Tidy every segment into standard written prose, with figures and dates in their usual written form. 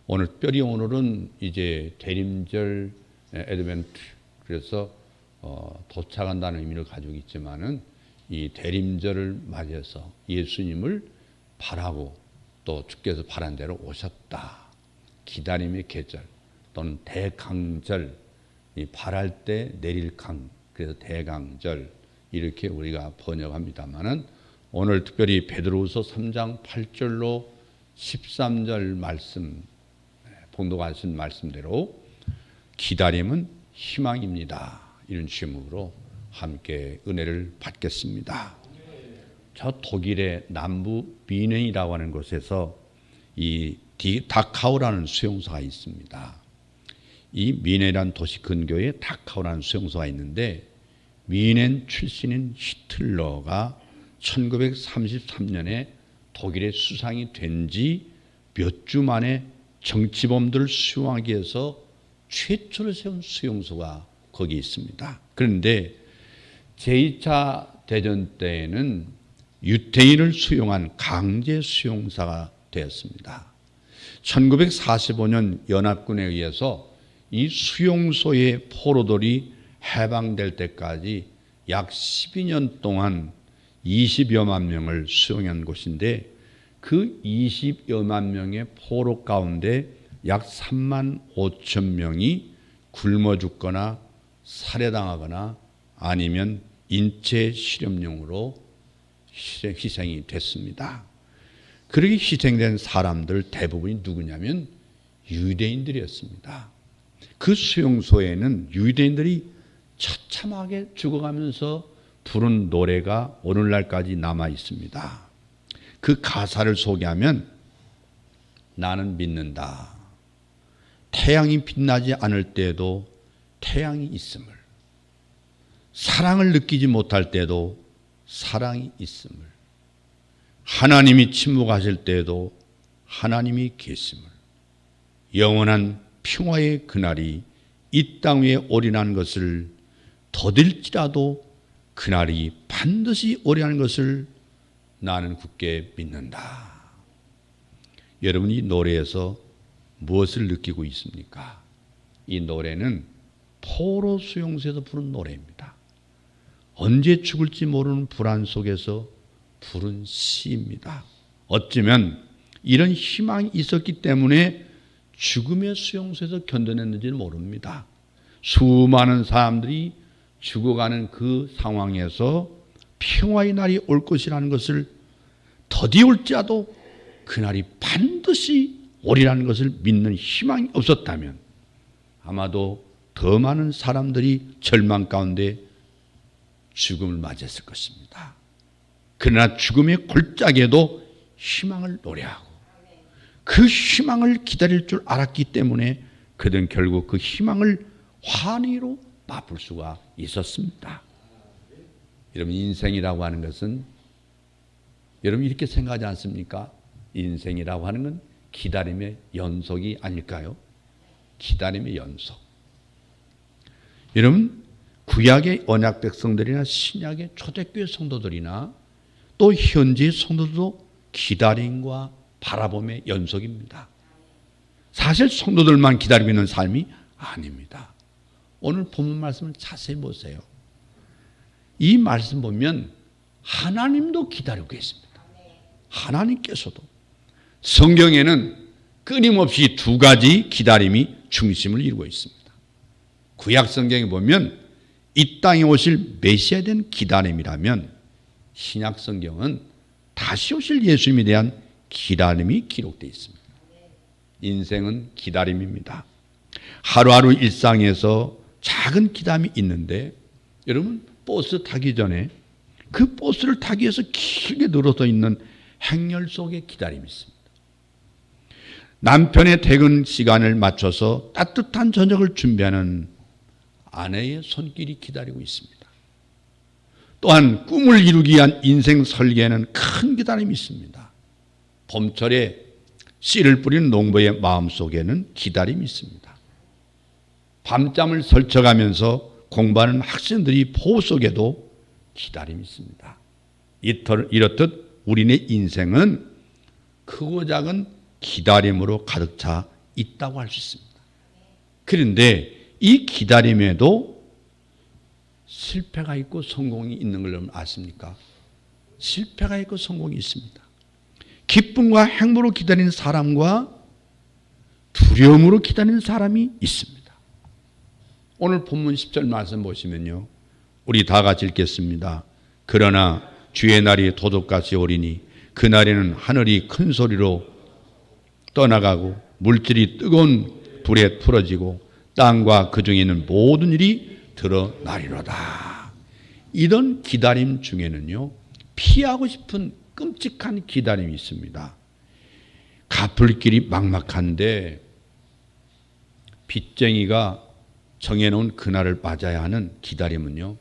오늘 특별히 오늘은 이제 대림절 애드벤트, 그래서 도착한다는 의미를 가지고 있지만은 이 대림절을 맞이해서 예수님을 바라고 또 주께서 바란 대로 오셨다. 기다림의 계절 또는 대강절, 이 바랄 때 내릴 강, 그래서 대강절 이렇게 우리가 번역합니다만은 오늘 특별히 베드로후서 3장 8절로 13절 말씀, 봉독하신 말씀대로 기다림은 희망입니다. 이런 제목으로 함께 은혜를 받겠습니다. 저 독일의 남부 미넨이라고 하는 곳에서 이 다카우라는 수용소가 있습니다. 이 미넨이라는 도시 근교에 다카우라는 수용소가 있는데 미넨 출신인 히틀러가 1933년에 독일의 수상이 된 지 몇 주 만에 정치범들을 수용하기 위해서 최초로 세운 수용소가 거기 있습니다. 그런데 제2차 대전 때에는 유태인을 수용한 강제 수용소가 되었습니다. 1945년 연합군에 의해서 이 수용소의 포로들이 해방될 때까지 약 12년 동안 20여만 명을 수용한 곳인데 그 20여만 명의 포로 가운데 약 3만 5천 명이 굶어 죽거나 살해당하거나 아니면 인체 실험용으로 희생이 됐습니다. 그렇게 희생된 사람들 대부분이 누구냐면 유대인들이었습니다. 그 수용소에는 유대인들이 처참하게 죽어가면서 부른 노래가 오늘날까지 남아 있습니다. 그 가사를 소개하면 나는 믿는다. 태양이 빛나지 않을 때에도 태양이 있음을, 사랑을 느끼지 못할 때도 사랑이 있음을, 하나님이 침묵하실 때에도 하나님이 계심을, 영원한 평화의 그날이 이 땅 위에 오리라는 것을 더딜지라도 그날이 반드시 오리라는 것을 나는 굳게 믿는다. 여러분이 이 노래에서 무엇을 느끼고 있습니까? 이 노래는 포로 수용소에서 부른 노래입니다. 언제 죽을지 모르는 불안 속에서 부른 시입니다. 어쩌면 이런 희망이 있었기 때문에 죽음의 수용소에서 견뎌냈는지는 모릅니다. 수많은 사람들이 죽어가는 그 상황에서 평화의 날이 올 것이라는 것을 더디올지라도 그날이 반드시 오리라는 것을 믿는 희망이 없었다면 아마도 더 많은 사람들이 절망 가운데 죽음을 맞이했을 것입니다. 그러나 죽음의 골짜기에도 희망을 노래하고 그 희망을 기다릴 줄 알았기 때문에 그들은 결국 그 희망을 환희로 맛볼 수가 있었습니다. 여러분, 인생이라고 하는 것은 여러분 이렇게 생각하지 않습니까? 인생이라고 하는 건 기다림의 연속이 아닐까요? 기다림의 연속. 여러분, 구약의 언약 백성들이나 신약의 초대교회 성도들이나 또 현지의 성도들도 기다림과 바라봄의 연속입니다. 사실 성도들만 기다리고 있는 삶이 아닙니다. 오늘 본문 말씀을 자세히 보세요. 이 말씀 보면 하나님도 기다리고 계십니다. 하나님께서도. 성경에는 끊임없이 두 가지 기다림이 중심을 이루고 있습니다. 구약 성경에 보면 이 땅에 오실 메시아에 대한 기다림이라면 신약 성경은 다시 오실 예수님에 대한 기다림이 기록되어 있습니다. 인생은 기다림입니다. 하루하루 일상에서 작은 기다림이 있는데 여러분, 버스 타기 전에 그 버스를 타기 위해서 길게 늘어서 있는 행렬 속에 기다림이 있습니다. 남편의 퇴근 시간을 맞춰서 따뜻한 저녁을 준비하는 아내의 손길이 기다리고 있습니다. 또한 꿈을 이루기 위한 인생 설계에는 큰 기다림이 있습니다. 봄철에 씨를 뿌리는 농부의 마음속에는 기다림이 있습니다. 밤잠을 설쳐가면서 공부하는 학생들이 보호 속에도 기다림이 있습니다. 이렇듯 우리네 인생은 크고 작은 기다림으로 가득 차 있다고 할 수 있습니다. 그런데 이 기다림에도 실패가 있고 성공이 있는 걸 여러분 아십니까? 실패가 있고 성공이 있습니다. 기쁨과 행복으로 기다리는 사람과 두려움으로 기다리는 사람이 있습니다. 오늘 본문 10절 말씀 보시면요. 우리 다 같이 읽겠습니다. 그러나 주의 날이 도둑같이 오리니 그날에는 하늘이 큰 소리로 떠나가고 물질이 뜨거운 불에 풀어지고 땅과 그 중에 있는 모든 일이 드러나리로다. 이런 기다림 중에는요. 피하고 싶은 끔찍한 기다림이 있습니다. 갚을 길이 막막한데 빚쟁이가 정해놓은 그날을 맞아야 하는 기다림은요.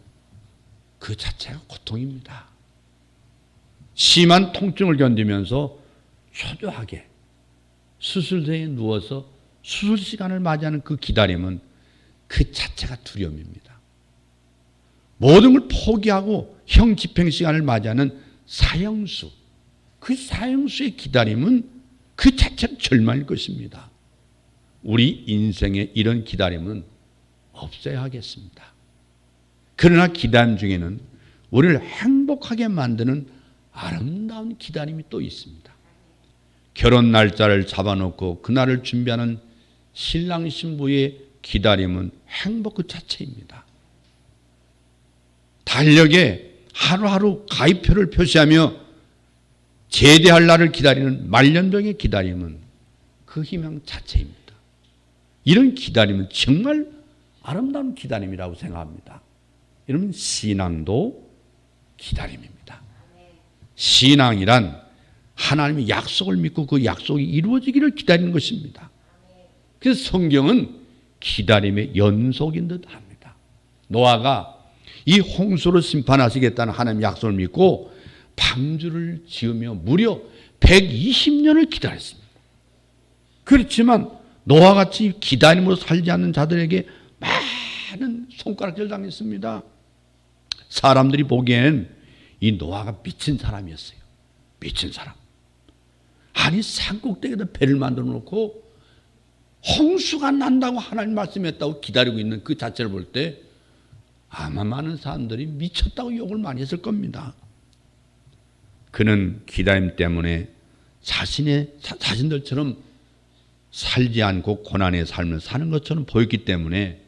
그 자체가 고통입니다. 심한 통증을 견디면서 초조하게 수술대에 누워서 수술 시간을 맞이하는 그 기다림은 그 자체가 두려움입니다. 모든 걸 포기하고 형 집행 시간을 맞이하는 사형수, 그 사형수의 기다림은 그 자체는 절망일 것입니다. 우리 인생에 이런 기다림은 없어야 하겠습니다. 그러나 기다림 중에는 우리를 행복하게 만드는 아름다운 기다림이 또 있습니다. 결혼 날짜를 잡아놓고 그날을 준비하는 신랑 신부의 기다림은 행복 그 자체입니다. 달력에 하루하루 가입표를 표시하며 제대할 날을 기다리는 말년병의 기다림은 그 희망 자체입니다. 이런 기다림은 정말 아름다운 기다림이라고 생각합니다. 여러분, 신앙도 기다림입니다. 신앙이란 하나님의 약속을 믿고 그 약속이 이루어지기를 기다리는 것입니다. 그래서 성경은 기다림의 연속인 듯 합니다. 노아가 이 홍수로 심판하시겠다는 하나님의 약속을 믿고 방주를 지으며 무려 120년을 기다렸습니다. 그렇지만 노아같이 기다림으로 살지 않는 자들에게 많은 손가락질 당했습니다. 사람들이 보기에는 이 노아가 미친 사람이었어요. 미친 사람. 아니 산꼭대기에다 배를 만들어 놓고 홍수가 난다고 하나님 말씀했다고 기다리고 있는 그 자체를 볼 때 아마 많은 사람들이 미쳤다고 욕을 많이 했을 겁니다. 그는 기다림 때문에 자신들처럼 살지 않고 고난의 삶을 사는 것처럼 보였기 때문에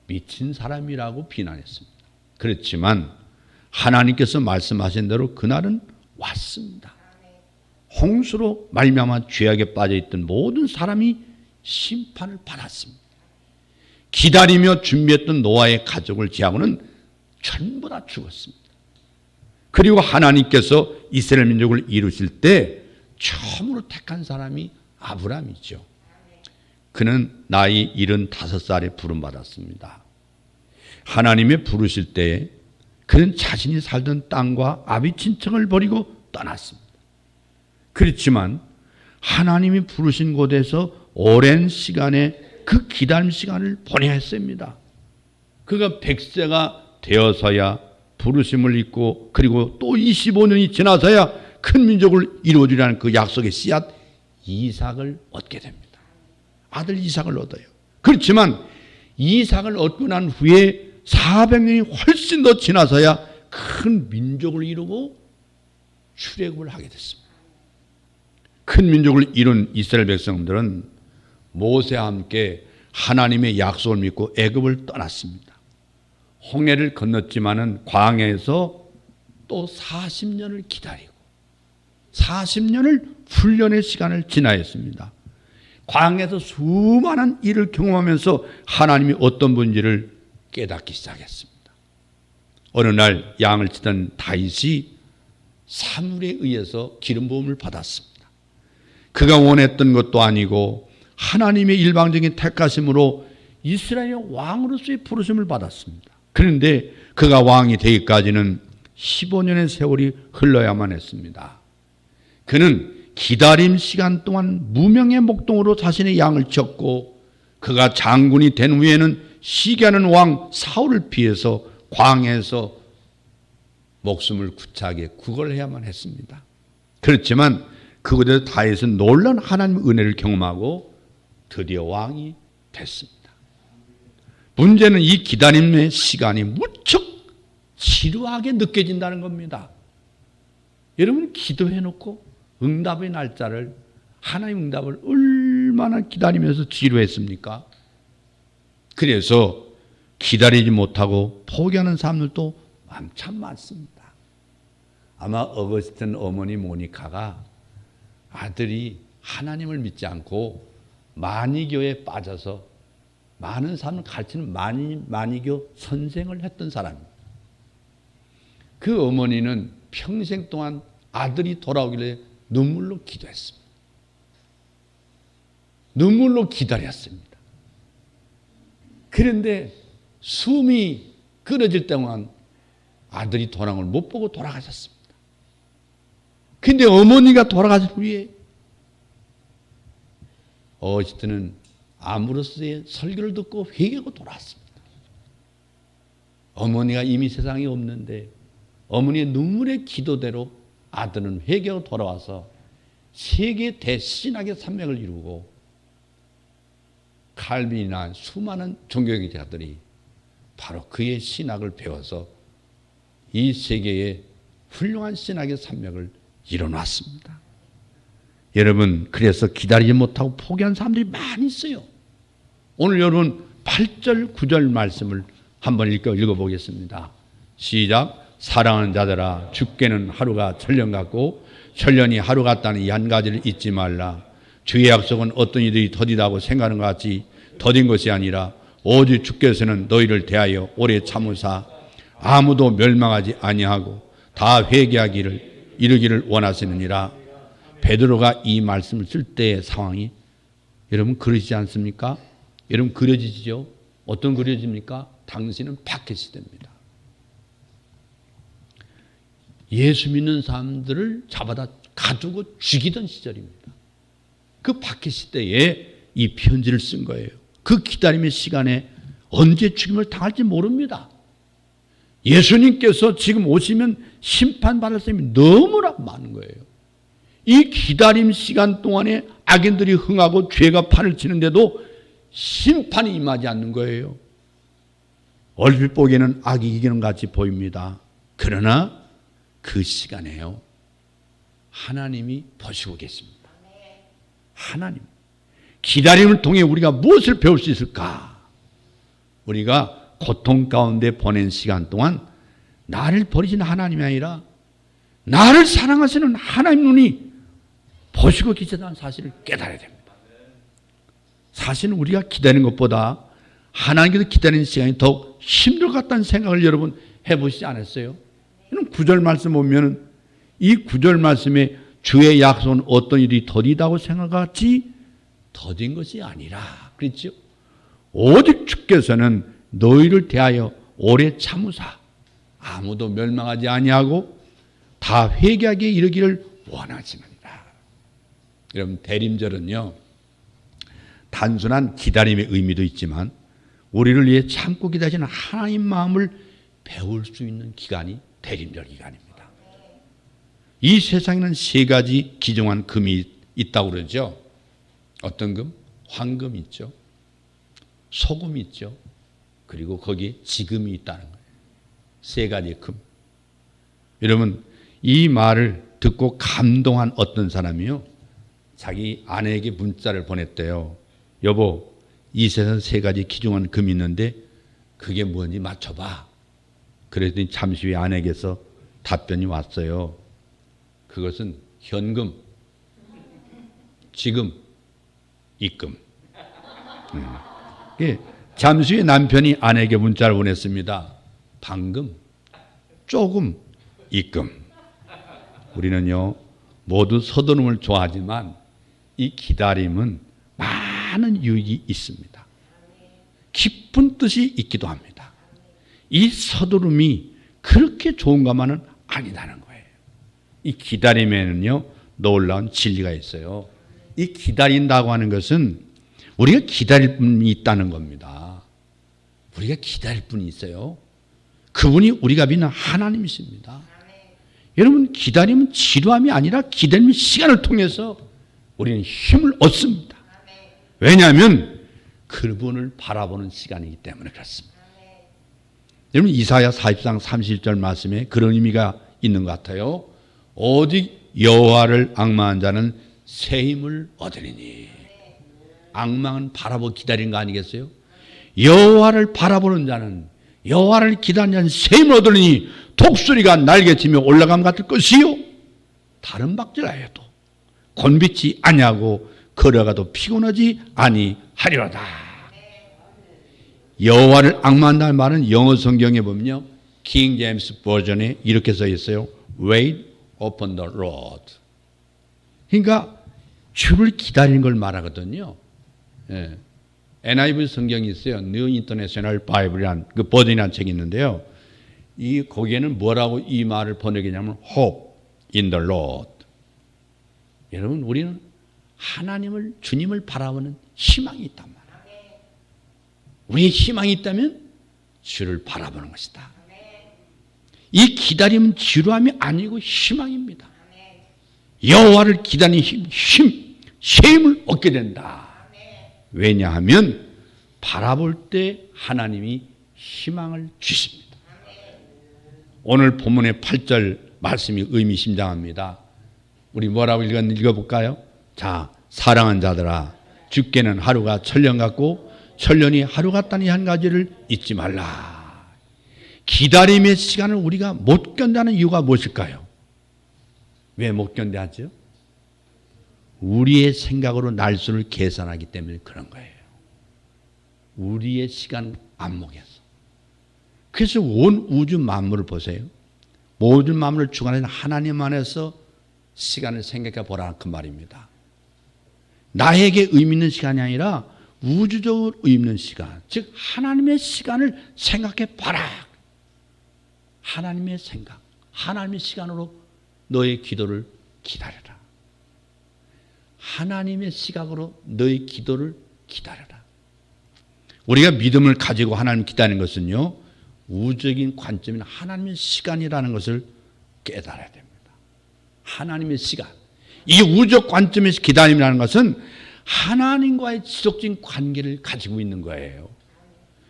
미친 사람이라고 비난했습니다. 그렇지만 하나님께서 말씀하신 대로 그날은 왔습니다. 홍수로 말미암아 죄악에 빠져있던 모든 사람이 심판을 받았습니다. 기다리며 준비했던 노아의 가족을 제하고는 전부 다 죽었습니다. 그리고 하나님께서 이스라엘 민족을 이루실 때 처음으로 택한 사람이 아브라함이죠. 그는 나이 75살에 부름받았습니다. 하나님의 부르실 때에 그는 자신이 살던 땅과 아비 친척을 버리고 떠났습니다. 그렇지만 하나님이 부르신 곳에서 오랜 시간의 그 기다림 시간을 보내야 했습니다. 그가 100세가 되어서야 부르심을 입고 그리고 또 25년이 지나서야 큰 민족을 이루어주려는 그 약속의 씨앗 이삭을 얻게 됩니다. 아들 이삭을 얻어요. 그렇지만 이삭을 얻고 난 후에 400년이 훨씬 더 지나서야 큰 민족을 이루고 출애굽을 하게 됐습니다. 큰 민족을 이룬 이스라엘 백성들은 모세와 함께 하나님의 약속을 믿고 애굽을 떠났습니다. 홍해를 건넜지만은 광야에서 또 40년을 기다리고 40년을 훈련의 시간을 지나야 했습니다. 광야에서 수많은 일을 경험하면서 하나님이 어떤 분인지를 깨닫기 시작했습니다. 어느 날 양을 치던 다윗이 사물에 의해서 기름 부음을 받았습니다. 그가 원했던 것도 아니고 하나님의 일방적인 택하심으로 이스라엘의 왕으로서의 부르심을 받았습니다. 그런데 그가 왕이 되기까지는 15년의 세월이 흘러야만 했습니다. 그는 기다림 시간 동안 무명의 목동으로 자신의 양을 쳤고 그가 장군이 된 후에는 시기하는 왕 사울을 피해서 광야에서 목숨을 구차하게 구걸해야만 했습니다. 그렇지만 그곳에서 다윗은 놀라운 하나님의 은혜를 경험하고 드디어 왕이 됐습니다. 문제는 이 기다림의 시간이 무척 지루하게 느껴진다는 겁니다. 여러분 기도해놓고 응답의 날짜를 하나님 응답을 얼마나 기다리면서 지루했습니까? 그래서 기다리지 못하고 포기하는 사람들도 참 많습니다. 아마 어거스틴 어머니 모니카가 아들이 하나님을 믿지 않고 마니교에 빠져서 많은 사람을 가르치는 마니교 선생을 했던 사람입니다. 그 어머니는 평생 동안 아들이 돌아오길래 눈물로 기도했습니다. 눈물로 기다렸습니다. 그런데 숨이 끊어질 동안 아들이 돌아온 걸 못 보고 돌아가셨습니다. 근데 어머니가 돌아가신 후에 어거스틴은 아무로스의 설교를 듣고 회개하고 돌아왔습니다. 어머니가 이미 세상에 없는데 어머니의 눈물의 기도대로 아들은 회개하고 돌아와서 세계 대신학의 산맥을 이루고 칼빈이나 수많은 종교개혁자들이 바로 그의 신학을 배워서 이 세계에 훌륭한 신학의 산맥을 이뤄놨습니다. 여러분, 그래서 기다리지 못하고 포기한 사람들이 많이 있어요. 오늘 여러분 8절 9절 말씀을 한번 읽어보겠습니다. 시작. 사랑하는 자들아, 죽게는 하루가 천년 같고 천년이 하루 같다는 이 한 가지를 잊지 말라. 주의 약속은 어떤 이들이 더디다고 생각하는 것 같이 더딘 것이 아니라 오직 주께서는 너희를 대하여 오래 참으사 아무도 멸망하지 아니하고 다 회개하기를 이르기를 원하시느니라. 베드로가 이 말씀을 쓸 때의 상황이 여러분 그러시지 않습니까? 여러분 그려지죠? 어떤 그려집니까? 당신은 박해시대입니다. 예수 믿는 사람들을 잡아다 가두고 죽이던 시절입니다. 그 박해시대에 이 편지를 쓴 거예요. 그 기다림의 시간에 언제 죽임을 당할지 모릅니다. 예수님께서 지금 오시면 심판받을 사람이 너무나 많은 거예요. 이 기다림 시간 동안에 악인들이 흥하고 죄가 판을 치는데도 심판이 임하지 않는 거예요. 얼핏 보기에는 악이 이기는 것 같이 보입니다. 그러나 그 시간에요, 하나님이 보시고 계십니다. 하나님. 기다림을 통해 우리가 무엇을 배울 수 있을까? 우리가 고통 가운데 보낸 시간 동안 나를 버리신 하나님이 아니라 나를 사랑하시는 하나님 눈이 보시고 계시다는 사실을 깨달아야 됩니다. 사실은 우리가 기다리는 것보다 하나님께서 기다리는 시간이 더 힘들 것 같다는 생각을 여러분 해보시지 않았어요? 이런 9절 말씀 보면 이 9절 말씀에 주의 약속은 어떤 일이 더디다고 생각하지 더딘 것이 아니라 그렇죠? 오직 주께서는 너희를 대하여 오래 참으사 아무도 멸망하지 아니하고 다 회개하게 이르기를 원하시느니라. 여러분 대림절은요 단순한 기다림의 의미도 있지만 우리를 위해 참고 기다리시는 하나님 마음을 배울 수 있는 기간이 대림절 기간입니다. 이 세상에는 세 가지 기정한 금이 있다고 그러죠. 어떤 금? 황금 있죠. 소금 있죠. 그리고 거기에 지금이 있다는 거예요. 세 가지의 금. 여러분 이 말을 듣고 감동한 어떤 사람이요, 자기 아내에게 문자를 보냈대요. 여보, 이 세상 세 가지 기중한 금이 있는데 그게 뭔지 맞춰봐. 그랬더니 잠시 후에 아내에게서 답변이 왔어요. 그것은 현금, 지금, 입금. 잠시 후에 남편이 아내에게 문자를 보냈습니다. 방금, 조금, 입금. 우리는요 모두 서두름을 좋아하지만 이 기다림은 많은 유익이 있습니다. 깊은 뜻이 있기도 합니다. 이 서두름이 그렇게 좋은가만은 아니다는 거예요. 이 기다림에는요 놀라운 진리가 있어요. 이 기다린다고 하는 것은 우리가 기다릴 분이 있다는 겁니다. 우리가 기다릴 분이 있어요. 그분이 우리가 믿는 하나님이십니다. 여러분 기다림은 지루함이 아니라 기다림의 시간을 통해서 우리는 힘을 얻습니다. 왜냐하면 그분을 바라보는 시간이기 때문에 그렇습니다. 여러분 이사야 40장 31절 말씀에 그런 의미가 있는 것 같아요. 오직 여호와를 앙망한 자는 새 힘을 얻으리니. 앙망은 바라보고 기다리는 거 아니겠어요? 여호와를 바라보는 자는, 여호와를 기다리는 자는 새 힘을 얻으리니 독수리가 날개치며 올라감 같을 것이요 다른 박질하여도 곤비치 아니하고 걸어가도 피곤하지 아니하리로다. 여호와를 앙망한다는 말은 영어 성경에 보면요, 킹 제임스 버전에 이렇게 써 있어요. Wait upon the Lord. 그러니까 주를 기다리는 걸 말하거든요. 예. NIV 성경이 있어요. New International Bible이라는 그 버전이라는 책이 있는데요. 이 거기에는 뭐라고 이 말을 번역했냐면 Hope in the Lord. 여러분 우리는 하나님을, 주님을 바라보는 희망이 있단 말이에요. 우리의 희망이 있다면 주를 바라보는 것이다. 이 기다림은 지루함이 아니고 희망입니다. 여호와를 기다리는 힘을 얻게 된다. 왜냐하면 바라볼 때 하나님이 희망을 주십니다. 오늘 본문의 8절 말씀이 의미심장합니다. 우리 뭐라고 읽어볼까요? 자, 사랑하는 자들아, 주께는 하루가 천년 같고 천년이 하루 같다니 한 가지를 잊지 말라. 기다림의 시간을 우리가 못 견디는 이유가 무엇일까요? 왜 못 견디하죠? 우리의 생각으로 날수를 계산하기 때문에 그런 거예요. 우리의 시간 안목에서. 그래서 온 우주 만물을 보세요. 모든 만물을 주관하는 하나님 안에서 시간을 생각해 보라 그 말입니다. 나에게 의미 있는 시간이 아니라 우주적으로 의미 있는 시간, 즉 하나님의 시간을 생각해 봐라. 하나님의 생각, 하나님의 시간으로 너의 기도를 기다려라. 하나님의 시각으로 너의 기도를 기다려라. 우리가 믿음을 가지고 하나님 기다리는 것은요, 우주적인 관점인 하나님의 시간이라는 것을 깨달아야 됩니다. 하나님의 시간. 이 우주적 관점에서 기다림이라는 것은 하나님과의 지속적인 관계를 가지고 있는 거예요.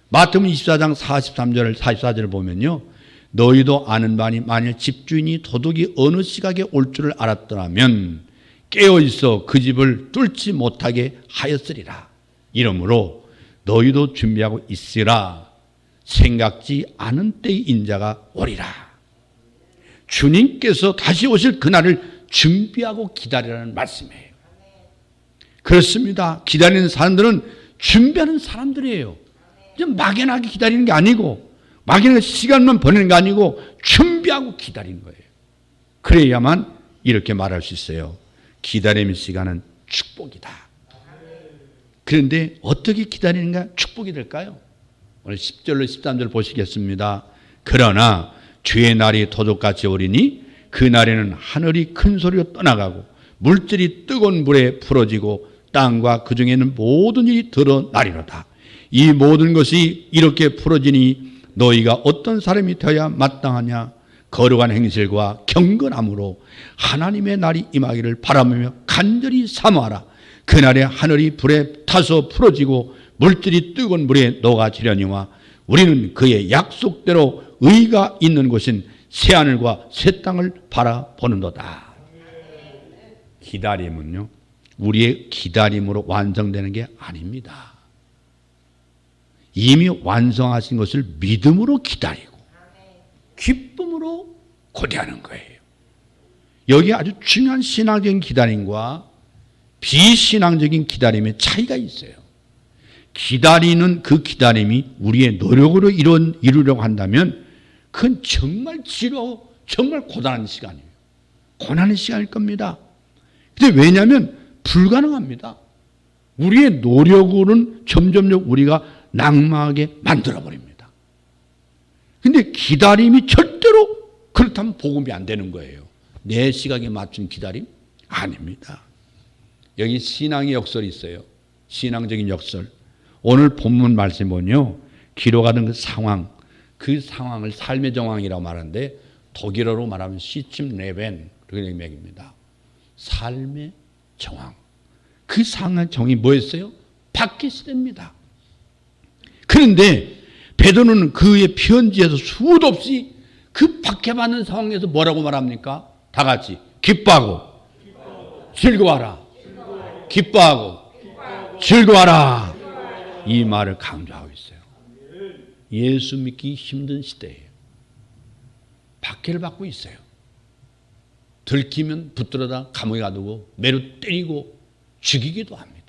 마태복음 24장 44절을 보면요, 너희도 아는 바니 만일 집주인이 도둑이 어느 시각에 올 줄을 알았더라면 깨어있어 그 집을 뚫지 못하게 하였으리라. 이러므로 너희도 준비하고 있으라. 생각지 않은 때의 인자가 오리라. 주님께서 다시 오실 그날을 준비하고 기다리라는 말씀이에요. 그렇습니다. 기다리는 사람들은 준비하는 사람들이에요. 막연하게 기다리는 게 아니고, 막연하게 시간만 보내는 게 아니고 준비하고 기다리는 거예요. 그래야만 이렇게 말할 수 있어요. 기다림의 시간은 축복이다. 그런데 어떻게 기다리는가 축복이 될까요? 오늘 10절로 13절 보시겠습니다. 그러나 주의 날이 도둑같이 오리니 그 날에는 하늘이 큰 소리로 떠나가고 물질이 뜨거운 불에 풀어지고 땅과 그 중에 있는 모든 일이 드러나리로다. 이 모든 것이 이렇게 풀어지니 너희가 어떤 사람이 되어야 마땅하냐? 거룩한 행실과 경건함으로 하나님의 날이 임하기를 바라며 간절히 사모하라. 그날에 하늘이 불에 타서 풀어지고 물질이 뜨거운 물에 녹아지려니와 우리는 그의 약속대로 의가 있는 곳인 새하늘과 새 땅을 바라보는도다. 기다림은요, 우리의 기다림으로 완성되는 게 아닙니다. 이미 완성하신 것을 믿음으로 기다리고 기쁨으로 고대하는 거예요. 여기 아주 중요한 신앙적인 기다림과 비신앙적인 기다림의 차이가 있어요. 기다리는 그 기다림이 우리의 노력으로 이루려고 한다면 그건 정말 지루하고 정말 고단한 시간이에요. 고난의 시간일 겁니다. 근데 왜냐하면 불가능합니다. 우리의 노력으로는 점점 우리가 낙마하게 만들어버립니다. 근데 기다림이 절대로 그렇다면 복음이 안 되는 거예요. 내 시각에 맞춘 기다림? 아닙니다. 여기 신앙의 역설이 있어요. 신앙적인 역설. 오늘 본문 말씀 보면요, 기록하는 그 상황, 그 상황을 삶의 정황이라고 말하는데 독일어로 말하면 시침 레벤 그런 의미입니다. 삶의 정황. 그 상황의 정황이 뭐였어요? 박해 시대입니다. 그런데 베드로는 그의 편지에서 수도 없이 그 박해받는 상황에서 뭐라고 말합니까? 다 같이 기뻐하고 즐거워하라. 기뻐하고 즐거워하라. 이 말을 강조하고 있어요. 예수 믿기 힘든 시대예요. 박해를 받고 있어요. 들키면 붙들어다 감옥에 가두고 매로 때리고 죽이기도 합니다.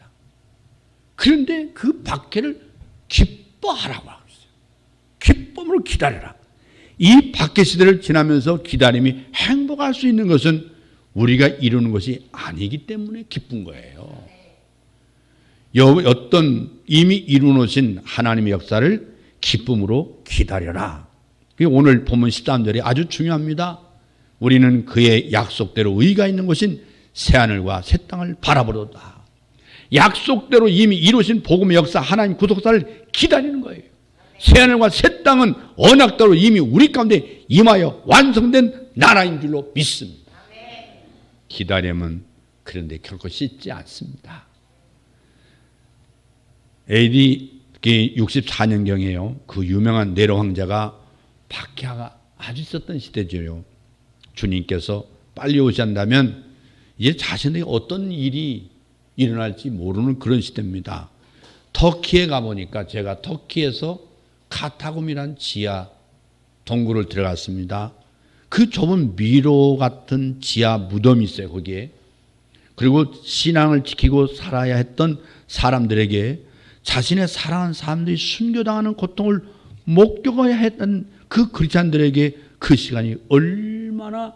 그런데 그 박해를 기뻐하라고 하고 있어요. 기쁨으로 기다려라. 이 박해 시대를 지나면서 기다림이 행복할 수 있는 것은 우리가 이루는 것이 아니기 때문에 기쁜 거예요. 어떤 이미 이루어놓으신 하나님의 역사를 기쁨으로 기다려라. 오늘 본문 13절이 아주 중요합니다. 우리는 그의 약속대로 의가 있는 곳인 새하늘과 새 땅을 바라보도다. 약속대로 이미 이루신 복음의 역사, 하나님 구속사를 기다리는 거예요. 새하늘과 새 땅은 언약대로 이미 우리 가운데 임하여 완성된 나라인 줄로 믿습니다. 기다림은 그런데 결코 쉽지 않습니다. AD 64년경에요. 그 유명한 네로 황제가 박해가 아주 있었던 시대죠. 주님께서 빨리 오신다면 이제 자신에게 어떤 일이 일어날지 모르는 그런 시대입니다. 터키에 가보니까 제가 터키에서 카타콤이라는 지하 동굴을 들어갔습니다. 그 좁은 미로 같은 지하 무덤이 있어요. 거기에. 그리고 신앙을 지키고 살아야 했던 사람들에게 자신의 사랑하는 사람들이 순교당하는 고통을 목격해야 했던 그 크리스찬들에게 그 시간이 얼마나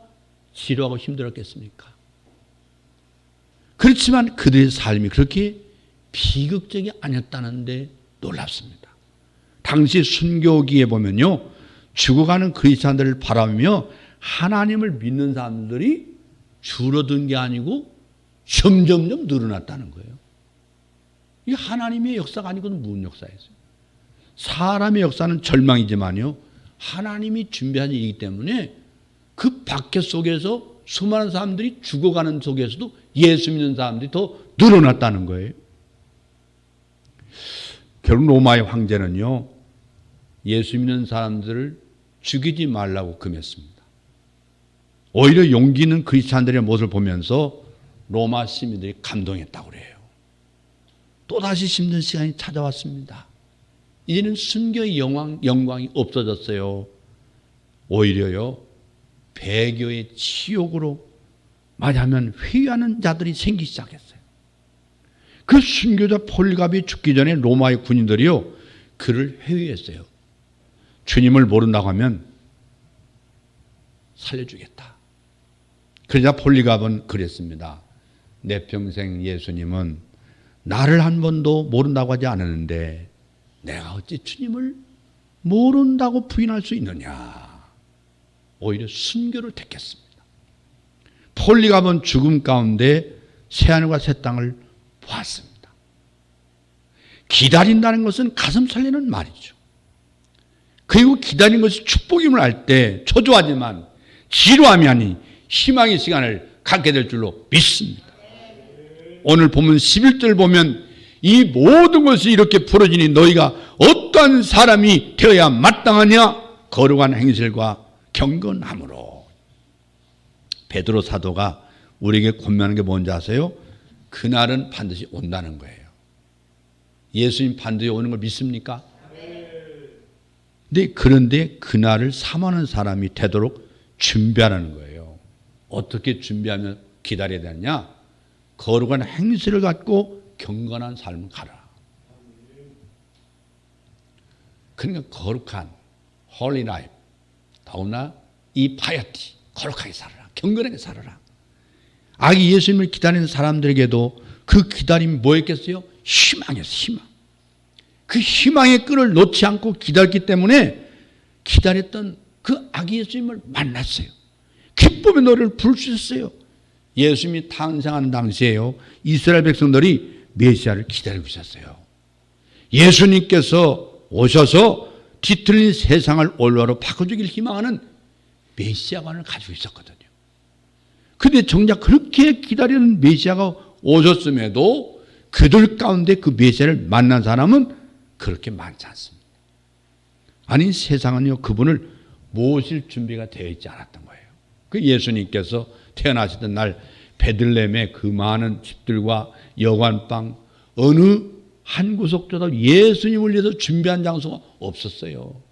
지루하고 힘들었겠습니까? 그렇지만 그들의 삶이 그렇게 비극적이 아니었다는데 놀랍습니다. 당시 순교기에 보면요, 죽어가는 크리스찬들을 바라보며 하나님을 믿는 사람들이 줄어든 게 아니고 점점점 늘어났다는 거예요. 이게 하나님의 역사가 아니고는 무슨 역사예요? 사람의 역사는 절망이지만요, 하나님이 준비한 일이기 때문에 그 박해 속에서 수많은 사람들이 죽어가는 속에서도 예수 믿는 사람들이 더 늘어났다는 거예요. 결국 로마의 황제는요, 예수 믿는 사람들을 죽이지 말라고 금했습니다. 오히려 용기 있는 크리스찬들의 모습을 보면서 로마 시민들이 감동했다고 그래요. 또다시 힘든 시간이 찾아왔습니다. 이제는 순교의 영광이 없어졌어요. 오히려요, 배교의 치욕으로 말하면 회유하는 자들이 생기기 시작했어요. 그 순교자 폴리갑이 죽기 전에 로마의 군인들이요, 그를 회유했어요. 주님을 모른다고 하면 살려주겠다. 그러자 폴리갑은 그랬습니다. 내 평생 예수님은 나를 한 번도 모른다고 하지 않았는데 내가 어찌 주님을 모른다고 부인할 수 있느냐. 오히려 순교를 택했습니다. 폴리갑은 죽음 가운데 새하늘과 새 땅을 보았습니다. 기다린다는 것은 가슴 설레는 말이죠. 그리고 기다린 것이 축복임을 알 때 초조하지만 지루함이 아닌 희망의 시간을 갖게 될 줄로 믿습니다. 오늘 보면 11절 보면 이 모든 것이 이렇게 풀어지니 너희가 어떠한 사람이 되어야 마땅하냐? 거룩한 행실과 경건함으로. 베드로 사도가 우리에게 권면하는 게 뭔지 아세요? 그날은 반드시 온다는 거예요. 예수님 반드시 오는 걸 믿습니까? 그런데 그날을 삼하는 사람이 되도록 준비하라는 거예요. 어떻게 준비하면 기다려야 되느냐? 거룩한 행실을 갖고 경건한 삶을 가라. 그러니까 거룩한 holy life, 더구나 이 piety, 거룩하게 살아라. 경건하게 살아라. 아기 예수님을 기다리는 사람들에게도 그 기다림이 뭐였겠어요? 희망이었어요. 희망. 그 희망의 끈을 놓지 않고 기다렸기 때문에 기다렸던 그 아기 예수님을 만났어요. 기쁨의 노래를 부를 수 있었어요. 예수님이 탄생하는 당시에요, 이스라엘 백성들이 메시아를 기다리고 있었어요. 예수님께서 오셔서 뒤틀린 세상을 올바로 바꿔주길 희망하는 메시아관을 가지고 있었거든요. 그런데 정작 그렇게 기다리는 메시아가 오셨음에도 그들 가운데 그 메시아를 만난 사람은 그렇게 많지 않습니다. 아니 세상은요 그분을 모실 준비가 되어 있지 않았던 거예요. 그 예수님께서 태어나시던 날 베들레헴의 그 많은 집들과 여관방 어느 한 구석조차 예수님을 위해서 준비한 장소가 없었어요.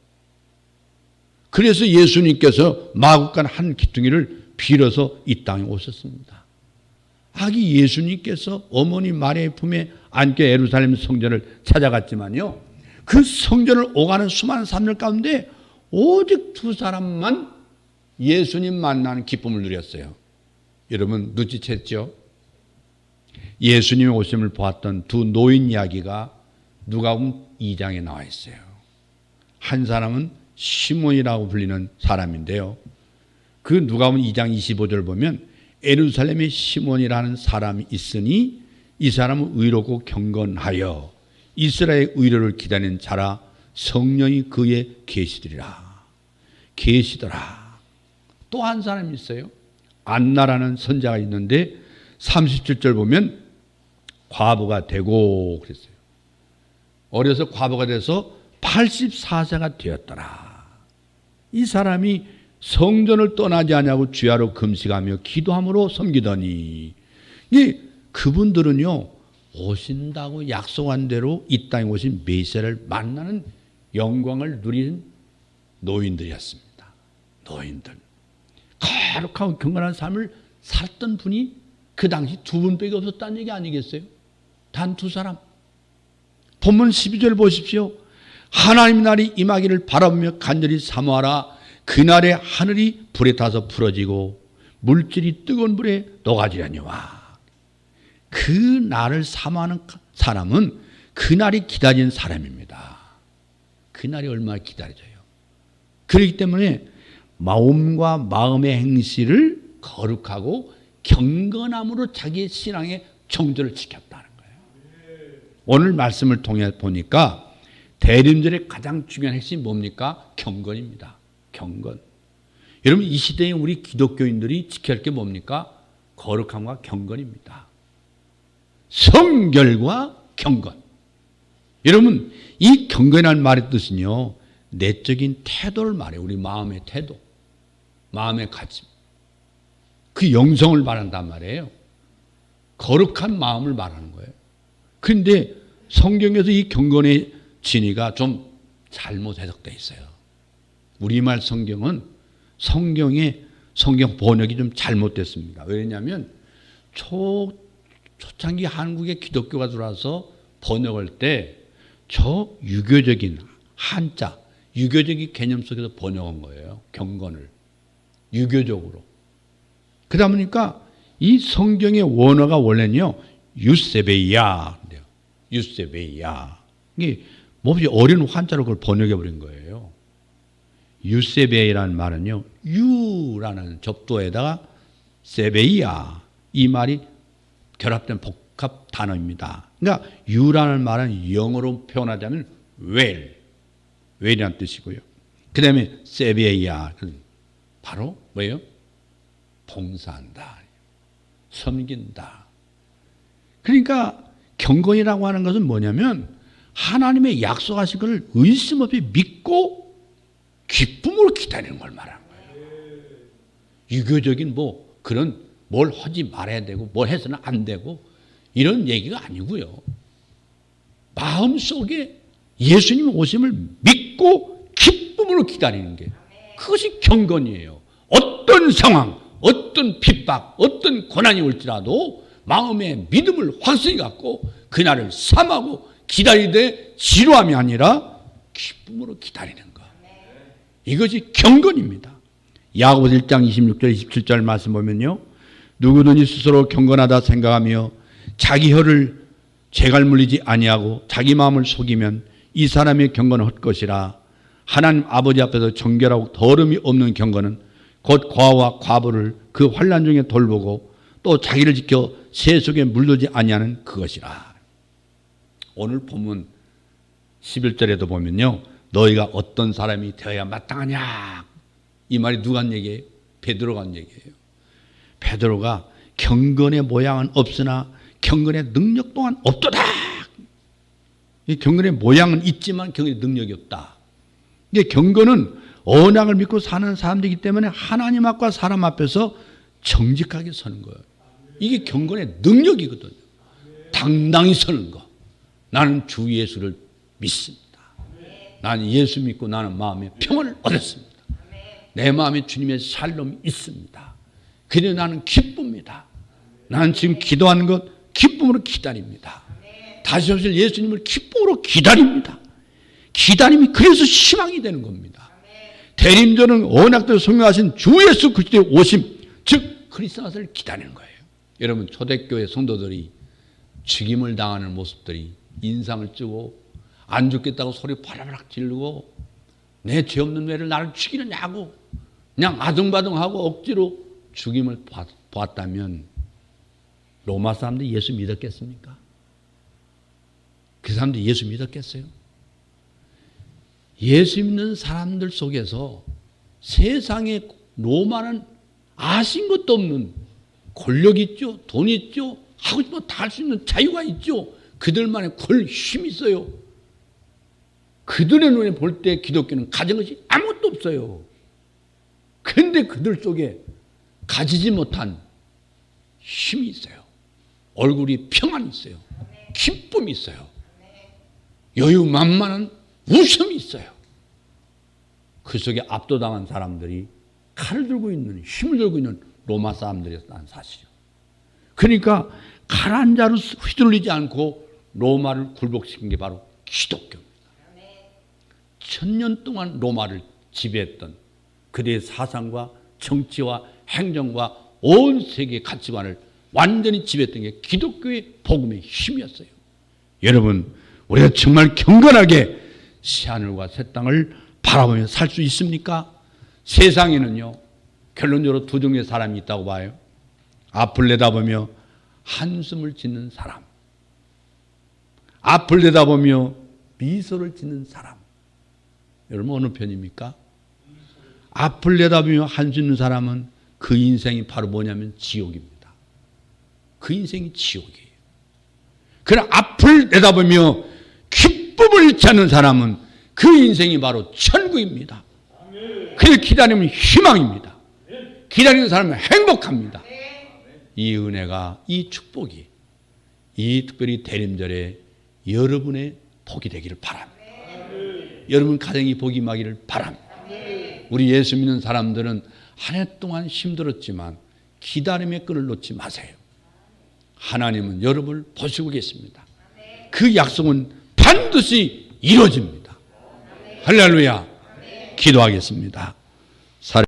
그래서 예수님께서 마구간 한 기둥이를 빌어서 이 땅에 오셨습니다. 아기 예수님께서 어머니 마리아의 품에 안겨 예루살렘 성전을 찾아갔지만요. 그 성전을 오가는 수많은 사람들 가운데 오직 두 사람만 예수님 만나는 기쁨을 누렸어요. 여러분 눈치챘죠? 예수님의 오심을 보았던 두 노인 이야기가 누가복음 2장에 나와 있어요. 한 사람은 시몬이라고 불리는 사람인데요. 그 누가복음 2장 25절 보면 예루살렘에 시몬이라는 사람이 있으니 이 사람은 의롭고 경건하여 이스라엘의 의로를 기다리는 자라 성령이 그에 계시더라. 또 한 사람이 있어요. 안나라는 선자가 있는데 37절 보면 과부가 되고 그랬어요. 어려서 과부가 돼서 84세가 되었더라. 이 사람이 성전을 떠나지 않냐고 주야로 금식하며 기도함으로 섬기더니 그분들은요 오신다고 약속한 대로 이 땅에 오신 메시아를 만나는 영광을 누리는 노인들이었습니다. 노인들. 거룩하고 경건한 삶을 살았던 분이 그 당시 두 분밖에 없었다는 얘기 아니겠어요? 단 두 사람. 본문 12절 보십시오. 하나님 날이 임하기를 바라보며 간절히 사모하라. 그날에 하늘이 불에 타서 부러지고 물질이 뜨거운 불에 녹아지려니와. 그 날을 사모하는 사람은 그날이 기다리는 사람입니다. 그날이 얼마나 기다려져요. 그렇기 때문에 마음과 마음의 행실을 거룩하고 경건함으로 자기의 신앙의 정도를 지켰다는 거예요. 오늘 말씀을 통해 보니까 대림절의 가장 중요한 핵심이 뭡니까? 경건입니다. 경건. 여러분 이 시대에 우리 기독교인들이 지켜야 할 게 뭡니까? 거룩함과 경건입니다. 성결과 경건. 여러분 이 경건이라는 말의 뜻은요 내적인 태도를 말해요. 우리 마음의 태도, 마음의 가짐, 그 영성을 말한단 말이에요. 거룩한 마음을 말하는 거예요. 그런데 성경에서 이 경건의 진의가 좀 잘못 해석되어 있어요. 우리말 성경은 성경 번역이 좀 잘못됐습니다. 왜냐하면 초창기 한국에 기독교가 들어와서 번역할 때 저 유교적인 한자, 유교적인 개념 속에서 번역한 거예요. 경건을. 유교적으로. 그러다 보니까 이 성경의 원어가 원래는요, 유세베이야. 유세베이야. 이게 몹시 어려운 한자로 그걸 번역해버린 거예요. 유세베이라는 말은요, 유라는 접두에다가 세베이야. 이 말이 결합된 복합 단어입니다. 그러니까 유라는 말은 영어로 표현하자면 웰이라는 뜻이고요. 그 다음에 세베이야. 바로 뭐예요? 봉사한다. 섬긴다. 그러니까 경건이라고 하는 것은 뭐냐면 하나님의 약속하신 것을 의심 없이 믿고 기쁨으로 기다리는 걸 말하는 거예요. 유교적인 그런 뭘 하지 말아야 되고 뭘 해서는 안 되고 이런 얘기가 아니고요. 마음속에 예수님 오심을 믿고 기쁨으로 기다리는 게 그것이 경건이에요. 어떤 상황, 어떤 핍박, 어떤 고난이 올지라도 마음의 믿음을 확실히 갖고 그날을 삼하고 기다리되 지루함이 아니라 기쁨으로 기다리는 것. 이것이 경건입니다. 야고보서 1장 26절 27절 말씀 보면요. 누구든지 스스로 경건하다 생각하며 자기 혀를 재갈 물리지 아니하고 자기 마음을 속이면 이 사람의 경건은 헛것이라. 하나님 아버지 앞에서 정결하고 더름이 없는 경건은 곧 과와 과부를 그 환난 중에 돌보고 또 자기를 지켜 새 속에 물들지 아니하는 그것이라. 오늘 본문 11절에도 보면요. 너희가 어떤 사람이 되어야 마땅하냐. 이 말이 누가 한 얘기예요? 베드로가 한 얘기예요. 베드로가 경건의 모양은 없으나 경건의 능력 또한 없도다. 이 경건의 모양은 있지만 경건의 능력이 없다. 이게 경건은 언약을 믿고 사는 사람들이기 때문에 하나님 앞과 사람 앞에서 정직하게 서는 거예요. 이게 경건의 능력이거든요. 당당히 서는 거. 나는 주 예수를 믿습니다. 나는 예수 믿고 나는 마음에 평안을 얻었습니다. 내 마음에 주님의 샬롬이 있습니다. 그래서 나는 기쁩니다. 나는 지금 기도하는 것 기쁨으로 기다립니다. 다시 오실 예수님을 기쁨으로 기다립니다. 기다림이 그래서 희망이 되는 겁니다. 대림절은 언약대로 성령하신 주 예수 그리스도의 오심, 즉 크리스마스를 기다리는 거예요. 여러분 초대교회 성도들이 죽임을 당하는 모습들이 인상을 찌고 안 죽겠다고 소리 바라바락 지르고 내 죄 없는 애를 나를 죽이느냐고 그냥 아등바등하고 억지로 죽임을 보았다면 로마 사람들이 예수 믿었겠습니까? 그 사람들이 예수 믿었겠어요? 예수 믿는 사람들 속에서 세상에 로마는 아신 것도 없는 권력 있죠, 돈 있죠, 하고 싶은 거 다 할 수 있는 자유가 있죠. 그들만의 힘이 있어요. 그들의 눈에 볼 때 기독교는 가진 것이 아무것도 없어요. 그런데 그들 속에 가지지 못한 힘이 있어요. 얼굴이 평안이 있어요. 기쁨이 있어요. 여유만만한 웃음이 있어요. 그 속에 압도당한 사람들이 칼을 들고 있는, 힘을 들고 있는 로마 사람들이었다는 사실이요. 그러니까 칼 한 자루 휘둘리지 않고 로마를 굴복시킨 게 바로 기독교입니다. 1000년 동안 로마를 지배했던 그들의 사상과 정치와 행정과 온 세계의 가치관을 완전히 지배했던 게 기독교의 복음의 힘이었어요. 여러분, 우리가 정말 경건하게 새하늘과 새 땅을 바라보며 살 수 있습니까? 세상에는요, 결론적으로 두 종류의 사람이 있다고 봐요. 앞을 내다보며 한숨을 짓는 사람, 앞을 내다보며 미소를 짓는 사람. 여러분 어느 편입니까? 앞을 내다보며 한숨 짓는 사람은 그 인생이 바로 뭐냐면 지옥입니다. 그 인생이 지옥이에요. 그러나 앞을 내다보며 기쁨을 잃지 않는 사람은 그 인생이 바로 천국입니다. 그를 기다리면 희망입니다. 기다리는 사람은 행복합니다. 이 은혜가, 이 축복이, 이 특별히 대림절에 여러분의 복이 되기를 바랍니다. 여러분 가정이 복이 임하기를 바랍니다. 우리 예수 믿는 사람들은 한 해 동안 힘들었지만 기다림의 끈을 놓지 마세요. 하나님은 여러분을 보시고 계십니다. 그 약속은 반드시 이루어집니다. 할렐루야. 기도하겠습니다.